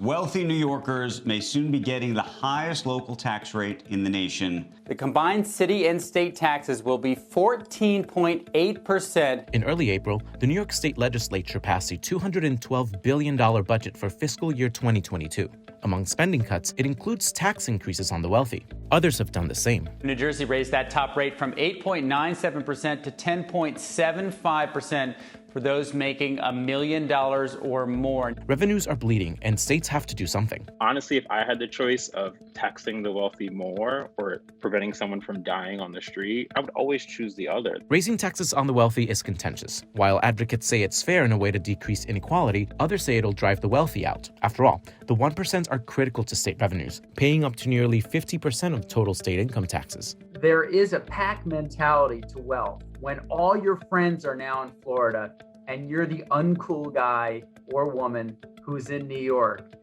Wealthy New Yorkers may soon be getting the highest local tax rate in the nation. The combined city and state taxes will be 14.8%. In early April, the New York State Legislature passed a $212 billion budget for fiscal year 2022. Among spending cuts, it includes tax increases on the wealthy. Others have done the same. New Jersey raised that top rate from 8.97% to 10.75% for those making $1 million or more. Revenues are bleeding, and states have to do something. Honestly, if I had the choice of taxing the wealthy more or preventing someone from dying on the street, I would always choose the other. Raising taxes on the wealthy is contentious. While advocates say it's fair in a way to decrease inequality, others say it'll drive the wealthy out. After all, the 1% are critical to state revenues, paying up to nearly 50% of total state income taxes. There is a pack mentality to wealth. When all your friends are now in Florida and you're the uncool guy or woman who's in New York,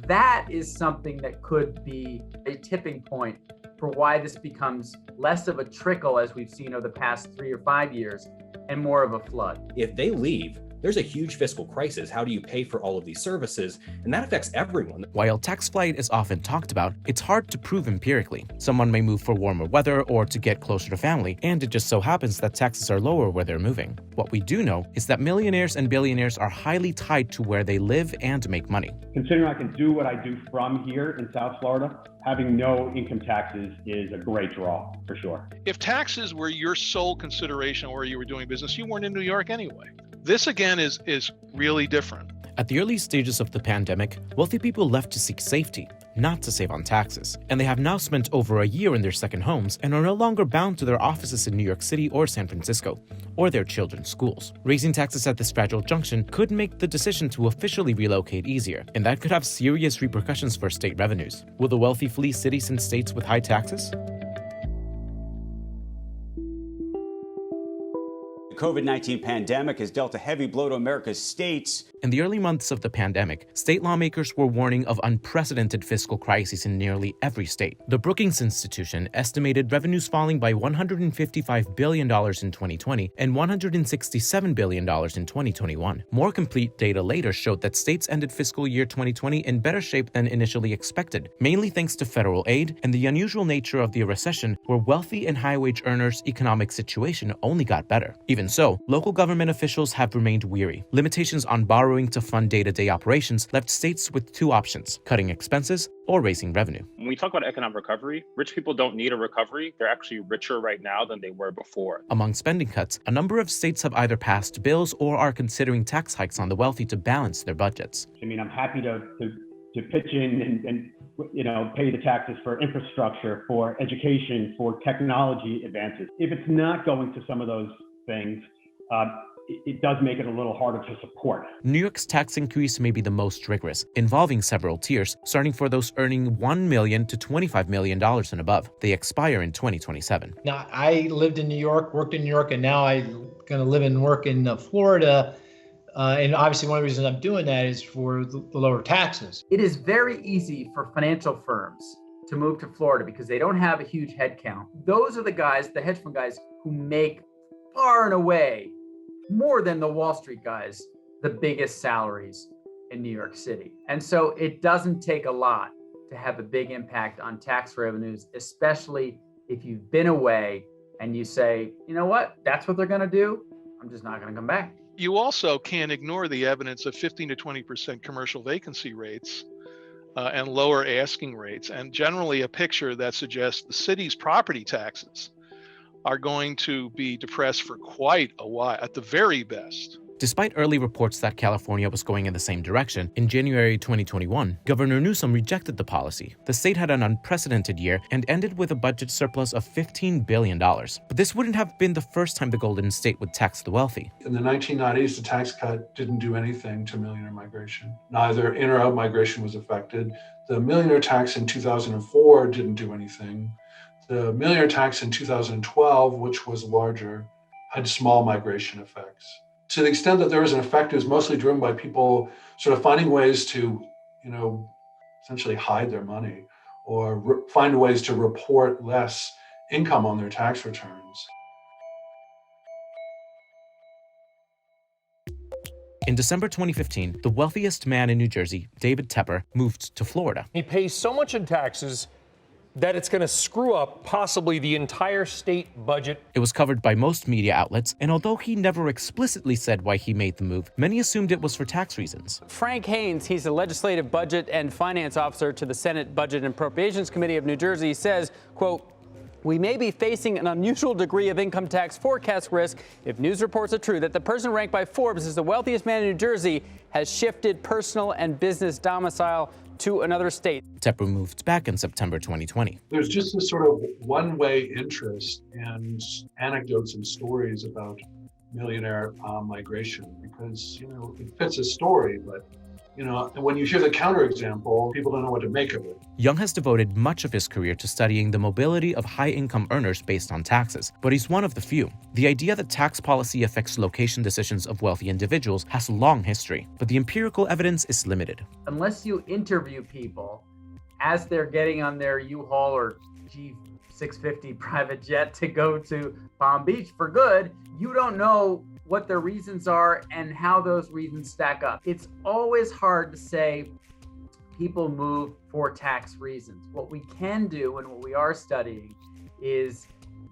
that is something that could be a tipping point for why this becomes less of a trickle, as we've seen over the past 3 or 5 years, and more of a flood. If they leave, there's a huge fiscal crisis. How do you pay for all of these services? And that affects everyone. While tax flight is often talked about, it's hard to prove empirically. Someone may move for warmer weather or to get closer to family, and it just so happens that taxes are lower where they're moving. What we do know is that millionaires and billionaires are highly tied to where they live and make money. Considering I can do what I do from here in South Florida, having no income taxes is a great draw, for sure. If taxes were your sole consideration where you were doing business, you weren't in New York anyway. This, again, is really different. At the early stages of the pandemic, wealthy people left to seek safety, not to save on taxes. And they have now spent over a year in their second homes and are no longer bound to their offices in New York City or San Francisco, or their children's schools. Raising taxes at this fragile junction could make the decision to officially relocate easier, and that could have serious repercussions for state revenues. Will the wealthy flee cities and states with high taxes? The COVID-19 pandemic has dealt a heavy blow to America's states. In the early months of the pandemic, state lawmakers were warning of unprecedented fiscal crises in nearly every state. The Brookings Institution estimated revenues falling by $155 billion in 2020 and $167 billion in 2021. More complete data later showed that states ended fiscal year 2020 in better shape than initially expected, mainly thanks to federal aid and the unusual nature of the recession, where wealthy and high-wage earners' economic situation only got better. Even so, local government officials have remained weary. Limitations on borrowing to fund day-to-day operations left states with two options: cutting expenses or raising revenue. When we talk about economic recovery, rich people don't need a recovery. They're actually richer right now than they were before. Among spending cuts, a number of states have either passed bills or are considering tax hikes on the wealthy to balance their budgets. I mean, I'm happy to pitch in and pay the taxes for infrastructure, for education, for technology advances. If it's not going to some of those things, it does make it a little harder to support. New York's tax increase may be the most rigorous, involving several tiers, starting for those earning $1 million to $25 million and above. They expire in 2027. Now, I lived in New York, worked in New York, and now I'm going to live and work in Florida. And obviously, one of the reasons I'm doing that is for the lower taxes. It is very easy for financial firms to move to Florida because they don't have a huge head count. Those are the guys, the hedge fund guys, who make far and away more than the Wall Street guys, the biggest salaries in New York City. And so it doesn't take a lot to have a big impact on tax revenues, especially if you've been away and you say, you know what, that's what they're going to do. I'm just not going to come back. You also can't ignore the evidence of 15 to 20% commercial vacancy rates and lower asking rates, and generally a picture that suggests the city's property taxes are going to be depressed for quite a while, at the very best. Despite early reports that California was going in the same direction, in January 2021, Governor Newsom rejected the policy. The state had an unprecedented year and ended with a budget surplus of $15 billion. But this wouldn't have been the first time the Golden State would tax the wealthy. In the 1990s, the tax cut didn't do anything to millionaire migration. Neither in or out migration was affected. The millionaire tax in 2004 didn't do anything. The millionaire tax in 2012, which was larger, had small migration effects. To the extent that there was an effect, it was mostly driven by people sort of finding ways to, essentially hide their money or find ways to report less income on their tax returns. In December 2015, the wealthiest man in New Jersey, David Tepper, moved to Florida. He pays so much in taxes that it's going to screw up possibly the entire state budget. It was covered by most media outlets, and although he never explicitly said why he made the move, many assumed it was for tax reasons. Frank Haynes, he's the legislative budget and finance officer to the Senate Budget and Appropriations Committee of New Jersey, says, quote, "We may be facing an unusual degree of income tax forecast risk if news reports are true that the person ranked by Forbes as the wealthiest man in New Jersey has shifted personal and business domicile to another state." Tepper moved back in September 2020. There's just this sort of one-way interest and anecdotes and stories about millionaire migration because, it fits a story, but, when you hear the counterexample, people don't know what to make of it. Young has devoted much of his career to studying the mobility of high-income earners based on taxes, but he's one of the few. The idea that tax policy affects location decisions of wealthy individuals has long history, but the empirical evidence is limited. Unless you interview people as they're getting on their U-Haul or G650 private jet to go to Palm Beach for good, you don't know what their reasons are and how those reasons stack up. It's always hard to say people move for tax reasons. What we can do and what we are studying is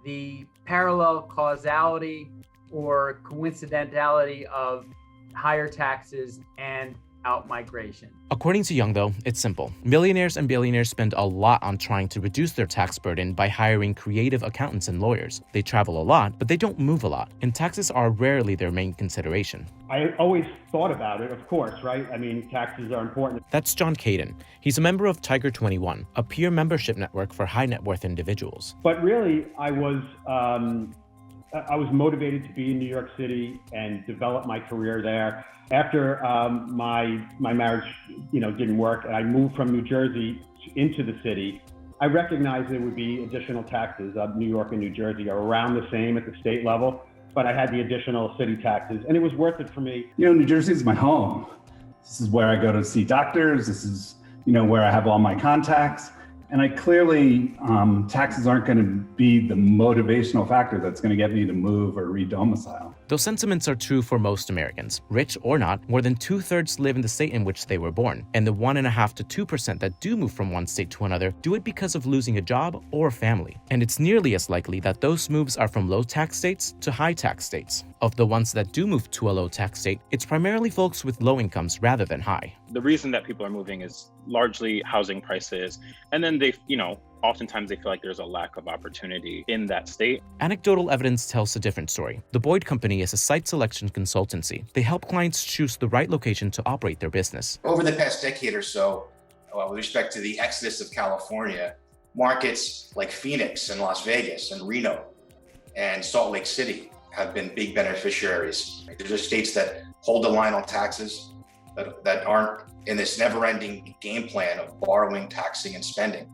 the parallel causality or coincidentality of higher taxes and out-migration. According to Young, though, it's simple. Millionaires and billionaires spend a lot on trying to reduce their tax burden by hiring creative accountants and lawyers. They travel a lot, but they don't move a lot, and taxes are rarely their main consideration. I always thought about it, of course, right? I mean, taxes are important. That's John Caden. He's a member of Tiger 21, a peer membership network for high net worth individuals. But really, I was motivated to be in New York City and develop my career there. After my marriage, didn't work, and I moved from New Jersey into the city, I recognized there would be additional taxes. New York and New Jersey are around the same at the state level, but I had the additional city taxes, and it was worth it for me. New Jersey is my home. This is where I go to see doctors. This is, where I have all my contacts. And I clearly, taxes aren't going to be the motivational factor that's going to get me to move or re-domicile. Those sentiments are true for most Americans. Rich or not, more than 2/3 live in the state in which they were born. And the 1.5% to 2% that do move from one state to another do it because of losing a job or family. And it's nearly as likely that those moves are from low tax states to high tax states. Of the ones that do move to a low tax state, it's primarily folks with low incomes rather than high. The reason that people are moving is largely housing prices. And then they, oftentimes they feel like there's a lack of opportunity in that state. Anecdotal evidence tells a different story. The Boyd Company is a site selection consultancy. They help clients choose the right location to operate their business. Over the past decade or so, with respect to the exodus of California, markets like Phoenix and Las Vegas and Reno and Salt Lake City have been big beneficiaries. These are states that hold the line on taxes, that aren't in this never-ending game plan of borrowing, taxing, and spending.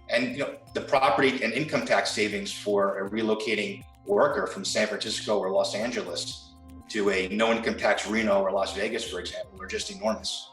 And the property and income tax savings for a relocating worker from San Francisco or Los Angeles to a no income tax Reno or Las Vegas, for example, are just enormous.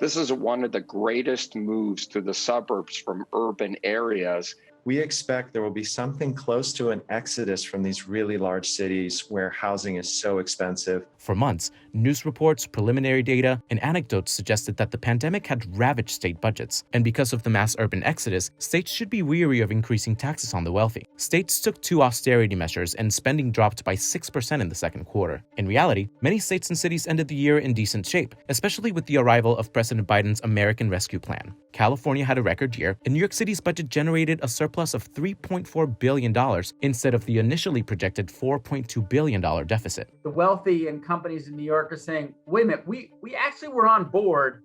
This is one of the greatest moves to the suburbs from urban areas. We expect there will be something close to an exodus from these really large cities where housing is so expensive. For months, news reports, preliminary data, and anecdotes suggested that the pandemic had ravaged state budgets. And because of the mass urban exodus, states should be weary of increasing taxes on the wealthy. States took 2 austerity measures and spending dropped by 6% in the second quarter. In reality, many states and cities ended the year in decent shape, especially with the arrival of President Biden's American Rescue Plan. California had a record year, and New York City's budget generated a surplus of $3.4 billion instead of the initially projected $4.2 billion deficit. The wealthy and companies in New York are saying, wait a minute, we actually were on board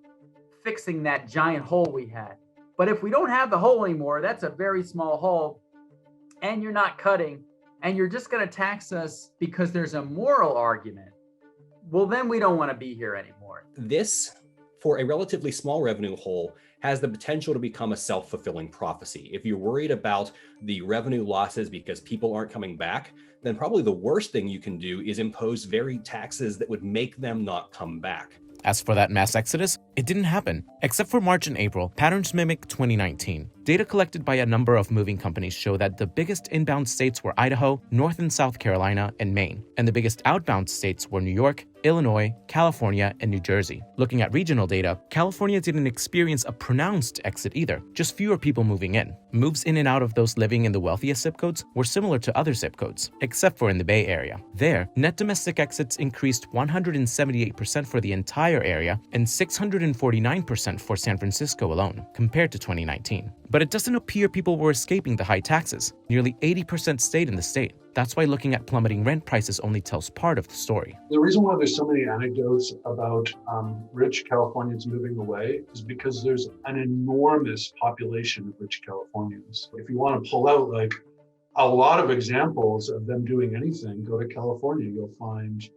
fixing that giant hole we had. But if we don't have the hole anymore, that's a very small hole, and you're not cutting, and you're just going to tax us because there's a moral argument, well, then we don't want to be here anymore. This, for a relatively small revenue hole, has the potential to become a self-fulfilling prophecy. If you're worried about the revenue losses because people aren't coming back, then probably the worst thing you can do is impose varied taxes that would make them not come back. As for that mass exodus, it didn't happen. Except for March and April, patterns mimic 2019. Data collected by a number of moving companies show that the biggest inbound states were Idaho, North and South Carolina, and Maine, and the biggest outbound states were New York, Illinois, California, and New Jersey. Looking at regional data, California didn't experience a pronounced exit either, just fewer people moving in. Moves in and out of those living in the wealthiest zip codes were similar to other zip codes, except for in the Bay Area. There, net domestic exits increased 178% for the entire area and 649% for San Francisco alone, compared to 2019. But it doesn't appear people were escaping the high taxes. Nearly 80% stayed in the state. That's why looking at plummeting rent prices only tells part of the story. The reason why there's so many anecdotes about rich Californians moving away is because there's an enormous population of rich Californians. If you want to pull out like a lot of examples of them doing anything, go to California, you'll find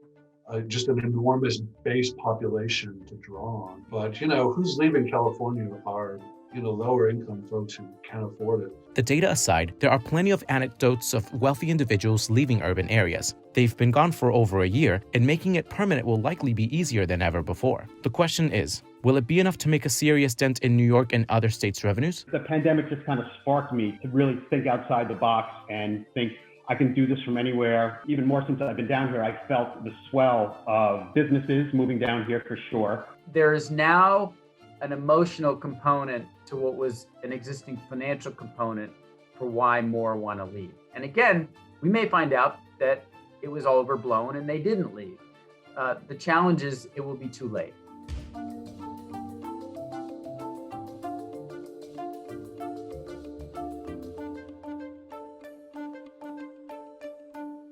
just an enormous base population to draw on. But, who's leaving California are lower income folks who can't afford it. The data aside, there are plenty of anecdotes of wealthy individuals leaving urban areas. They've been gone for over a year, and making it permanent will likely be easier than ever before. The question is, will it be enough to make a serious dent in New York and other states' revenues? The pandemic just kind of sparked me to really think outside the box and think I can do this from anywhere. Even more since I've been down here, I felt the swell of businesses moving down here for sure. There is now an emotional component to what was an existing financial component for why more want to leave. And again, we may find out that it was all overblown and they didn't leave. The challenge is it will be too late.